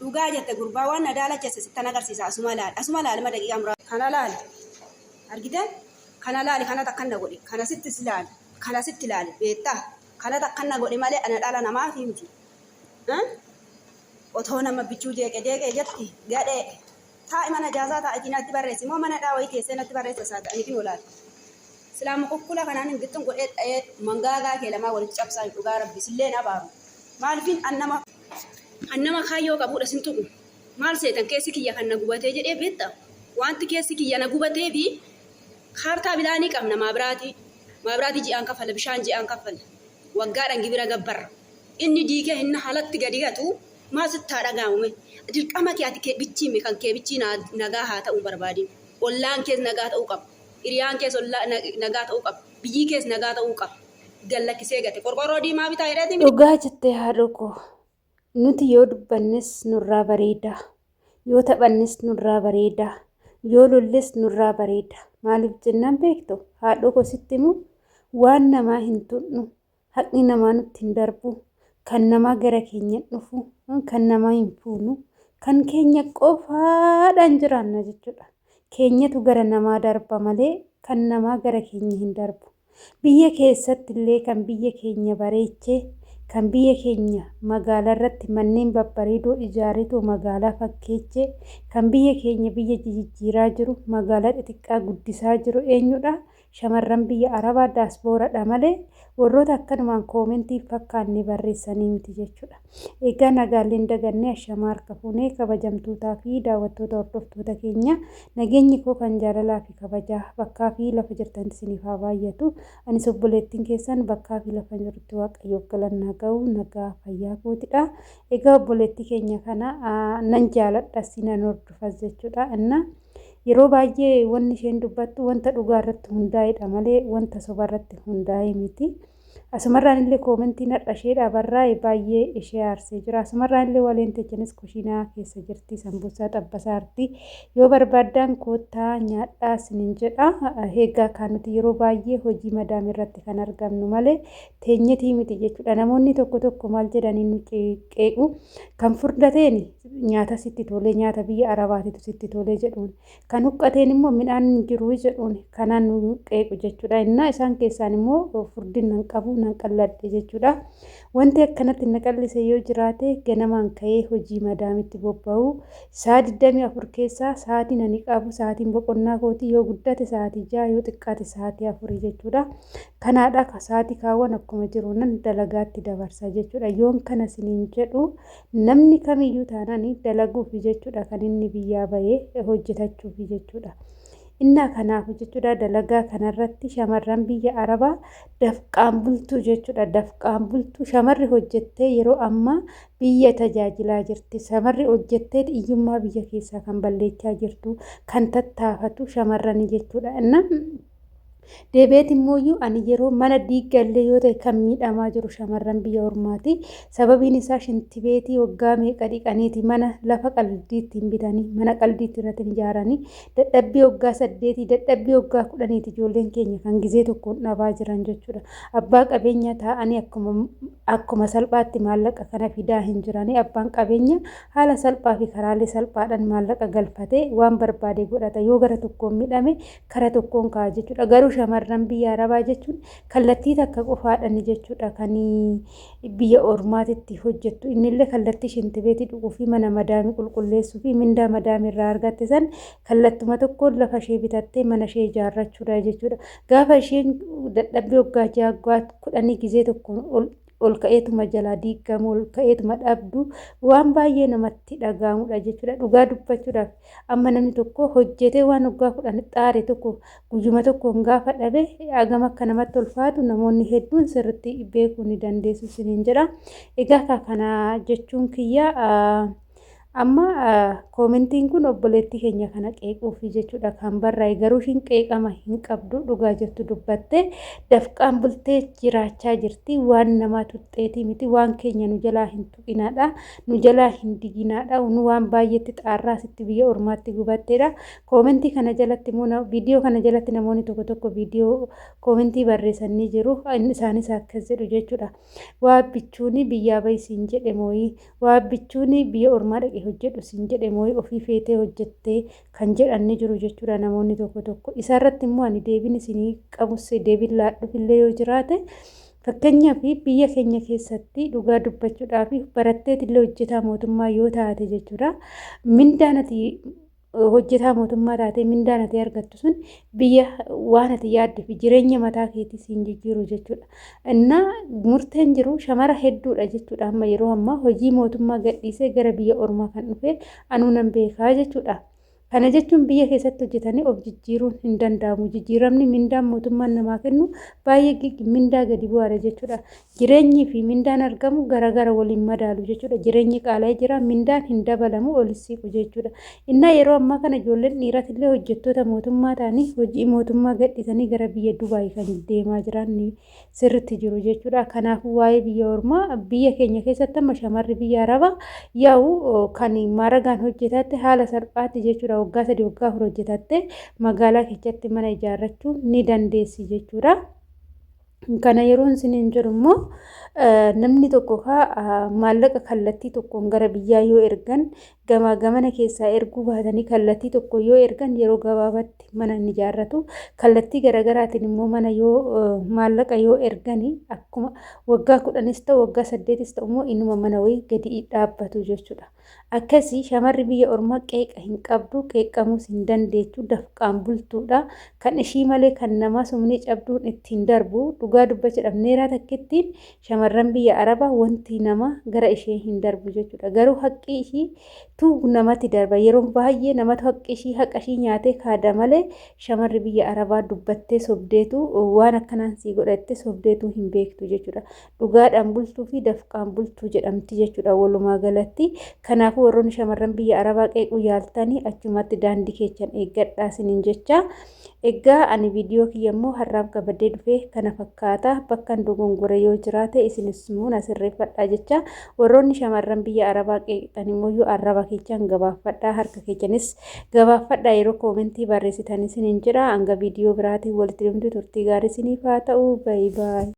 dhugaa jette gurbaa waan na daalacheesse sittan agarsiisa asuma laal ma daqiiqaa muraa kana laal argitan kana laal kana takkan na godhe kana sitti laal beektaa kana takkan na godhe malee ana dhala namaa himti otoo nama bichuu deeqee jetti gadhee taa'i mana jaazaa taa'itiin natti barreessi moo mana dhaawayii teessee natti barreessa isaa ta'aniitiin olaal islaama kukkula kanaan hin gixxun godhee dha'ee mangaagaa kee lamaa walitti cabsaa dhugaa rabbi sillee na baaru maaliifin annama kaayyoo qabuudha sin tuqu maal seetan keessi kiyya kan na gubatee jedhee beektaa wanti keessi kiyya na gubatee fi kaartaa bilaanii qabna maabiraatii ji'aan kaffala bishaan ji'aan kaffala waggaadhaan gibira gabbarra inni diikee hinna halatti gadi gatu maa sittaa dhagaamume dirqama kee ati bichiime kan kee bichii nagaa haa ta'uu barbaadin ollaan kees nagaa ta'uu qaba hiriyaan kees nagaa ta'uu qaba biyyi kees nagaa ta'uu qaba gallakkisee gate qorqorroo diimaa bitaa jedheetiin dhugaa jettee haadha koo nuti yoo dubbannes nurraa bareeda yoo taphannes nurraa bareeda yoo lolles nurraa bareeda maaliif jennaan beektu haadha koo sitti himu waan namaa hin tuqnu haqni namaa nutti hin darbu kan namaa gara keenya dhufu kan namaa hin fuunu kan keenya qofaadhaan jiraanna jechuudha keenyatu gara namaa darba malee kan namaa gara keenya hin darbu biyya keessatti illee kan biyya keenya bareechee kan biyya keenya magaalaa irratti manneen babbareedoo ijaareetu magaalaa fakkeechee kan biyya keenya biyya jijjiiraa jiru magaalaa xixiqqaa guddisaa jiru eenyudha shamarran biyya arabaa daasbooradha malee warroota akkanumaan koomentii fakkaanne barreessanii miti jechuudha. Egaa nagaaleen dagannee ashamaa harka fuunee kabajamtootaa fi daawwattoota hordoftoota keenya nageenyi koo kan jaalalaa fi kabajaa bakkaa fi lafa jirtan isiniif haa baay'atu. Anis obboleettiin keessan bakkaa fi lafa jirtu waaqayyoof galannaa ga'u nagaa fayyaa kootidha. Egaa obboleettii keenya kana nan jaaladha sinan hordofas jechuudha. Inna yeroo baay'ee wanni isheen dubbattu wanta dhugaa irratti hundaa'edha malee wanta soba irratti hundaa'e miti. Asumarraan illee koomentiin har'a isheedha barraa'e baay'ee ishee aarsee jira. Asumarraan illee waleen teechanis kushiinaa keessa jirti sambuusaa xabbasaarti. Yoo barbaaddaan koottaa nyaadhaa isiniin jedha. Egaa kan nuti yeroo baay'ee hojii madaamii irratti kan argamnu malee teenyetii miti jechuudha. Namoonni tokko maal jedhanii nu qeequ kan furdateen nyaata sitti tolee nyaata biyya arabaatitu sitti tolee jedhuun kan huqqateen immoo midhaan jiru jedhuun kanaan nu qeequ jechuudha. Innaa isaan keessaan immoo furdin nan qabu nan qalladhe jechuudha. Wanti akkanatti na qallise yoo jiraate ganamaan ka'ee hojii madaamitti bobba'u sa'a 24 keessaa sa'aatiin ani qabu sa'aatiin boqonnaa kootii yoo guddate sa'aatii 6 yoo xiqqaate sa'aatii 4 jechuudha. Kanaadha sa'aatii kaawwan akkuma jiru nan dalagaatti dabarsa jechuudha. Yoon kana isiniin jedhu namni kamiyyuu taanaan dalaguufi jechuudha kan inni biyyaa bahee hojjetachuufi jechuudha. Inna kanaaf jechuudha dalagaa kanarratti shamarran biyya arabaa dafqaan bultuu jechuudha. Dafqaan bultuu shamarri hojjettee yeroo ammaa biyya tajaajilaa jirti. Shamarri hojjettee hiyyummaa biyya keessaa kan balleechaa jirtu kan tattaafatu shamarrani jechuudha. Inna deebeet immoo ani yeroo mana diiggallee yoo ta'e kan miidhamaa jiru shamarran biyya ormaati. Sababiin isaa shintibeetii waggaa meeqa dhiqaniiti mana lafa qaldiitti hin bitanii mana qaldiitti irratti ijaaranii dadhabbii waggaa 8 dadhabbii waggaa 10 ijoolleen keenya kan gizee tokkoon dhabaa jiran jechuudha. Abbaa qabeenya taa'anii akkuma salphaatti maallaqa kana fidaa hin jiranii abbaan qabeenya haala salphaa fi karaalee salphaadhaan maallaqa galfatee waan barbaade godhata yoo gara tokkoon miidhame kara tokkoon ka'a jechuudha. Garuu shamarran biyya arabaa jechuun kallattii takka qofaadhaan jechuudha kan biyya ormaatitti hojjettu innillee kallattii shintibeetii dhuguu fi mana madaamii qulqulleessuu fi mindaa madaamii irraa argatte san kallattuma tokkoon lafa ishee bitattee mana ishee ijaarrachuudha jechuudha. Gaafa isheen dadhabbii waggaa 10 gizee tokkoon ol ka'eetuma jalaa diigamu ol ka'eetuma dhabdu waan baay'ee namatti dhagahamudha jechuudha. Dhugaa dubbachuudhaaf amma namni tokko hojjetee waan waggaa 10 xaare tokko guyyuma tokkoon gaafa dhabe hagam akka namatti ulfaatu namoonni hedduun sirriitti beekuu ni dandeessu isiniin jedha. Egaa kana jechuun kiyya amma koomentiin kun obboleettii keenya kana qeequufi jechuudha kan barraa'e garuu hin qeeqama hin qabdu dhugaa jirtu dubbatte dafqaan bultee jiraachaa jirti waan nama tuxxeetii miti waan keenya nu jalaa hin tuqinaadha nu jalaa hin diginaadha nu waan baay'eetti xaarraa sitti biyya ormaatti gubatteedha. Koomentii kana jalatti immoo viidiyoo kana jalatti namoonni tokko viidiyoo koomentii barreessanii jiru isaanis akkas jedhu jechuudha. Waabbichuun biyyaa bayisiin jedhe mooyii waabbichuun biyya ormaa dhaqee hojjedhu siin jedhe moo ofii feetee hojjettee kan jedhan ni jiru jechuudha namoonni tokko tokko. Isarratti immoo ani deebiin isinii qabus deebiin laadhuufillee yoo jiraate fakkeenyaaf biyya keenya keessatti dhugaa dubbachuudhaaf baratteetillee hojjetaa mootummaa yoo taate jechuudha mindaan ati hojjetaa mootummaa taatee mindaan ati argattu sun biyya waan ati yaadde fi jireenya mataa keetii siin jijjiiru jechuudha. Innaa murteen jiru shamara hedduudha jechuudha. Amma yeroo ammaa hojii mootummaa gadhiisee gara biyya ormaa kan dhufe anuu nan beekaa jechuudha. Kana jechuun biyya keessatti hojjetanii of jijjiiruun hin danda'amu. Jijjiiramni mindaan mootummaan namaa kennu baay'ee mindaa gadi bu'aadha jechuudha. Jireenyii fi mindaan argamu garagara waliin madaalu jechuudha. Jireenyi qaala'ee jira, mindaan hin dabalamu olis siqu jechuudha. Innaa yeroo ammaa kana ijoolleen dhiiratillee hojjettoota mootummaa ta'anii hojii mootummaa gadhiisanii gara biyya Dubaayii kan deemaa jiran sirritti jiru jechuudha. Kanaafuu waa'ee biyya ormaa biyya keenya keessatti amma shamarri biyya Arabaa yaa'u kan maaragaan hojjetaatti haala salphaatti jechuudha. Waggaa 3 waggaa 4 hojjetatte magaalaa keessatti mana ijaarrachuu ni dandeessi jechuudha. Kana yeroon isiniin jedhu immoo namni tokko maallaqa kallattii tokkoon gara biyyaa yoo ergan gamaa gamana keessaa erguu baatanii kallattii tokko yoo ergan yeroo gabaabaatti mana ni ijaarratu. Kallattii garagaraatiin immoo mana yoo maallaqa yoo erganii akkuma waggaa 10 ta'u waggaa 8 ta'u immoo inuma mana wayii gadi dhaabbatu jechuudha. Akkasii shamarri biyya ormaa qeeqa hin qabdu, qeeqamuus hin dandeechu, dafqaan bultuudha. Kan ishii malee kan namaa sumni cabduun ittiin darbu dhugaa dubbachuudhaaf neeraa takkittiin shamarran biyya Arabaa wanti nama gara ishee hin darbu jechuudha. Garuu haqqi ishii tu namatti darba. Yeroo baay'ee namatu haqqi ishii haqa ishii nyaatee kaada malee shamarri biyya Arabaa dubbattee sobdeetu waan akkanaan sii godhatte sobdeetu hin beektu jechuudha. Dhugaadhaan bultuu fi dafqaan bultuu jedhamti jechuudha walumaa galatti. Kanaafuu warroonni shamarran biyya Arabaa qeequu yaaltanii achumatti daandii keessan eeggadhaa isiniin jecha. Egaa ani viidiyoo kiyya immoo har'aaf qabadee dhufee kana fakkaata. Bakka dogongore yoo jiraate isinis immoo na sirreeffadhaa jecha. Warroonni shamarran biyya Arabaa qeeqxan immoo yoo arraba keessan gabaaffadhaa harka keessanis gabaaffadhaa yeroo koomentii barreessitan isiniin jira. Hanga viidiyoo biraatiin walitti deemtu turtii gaarii isiniif haa ta'u. Baay'ee.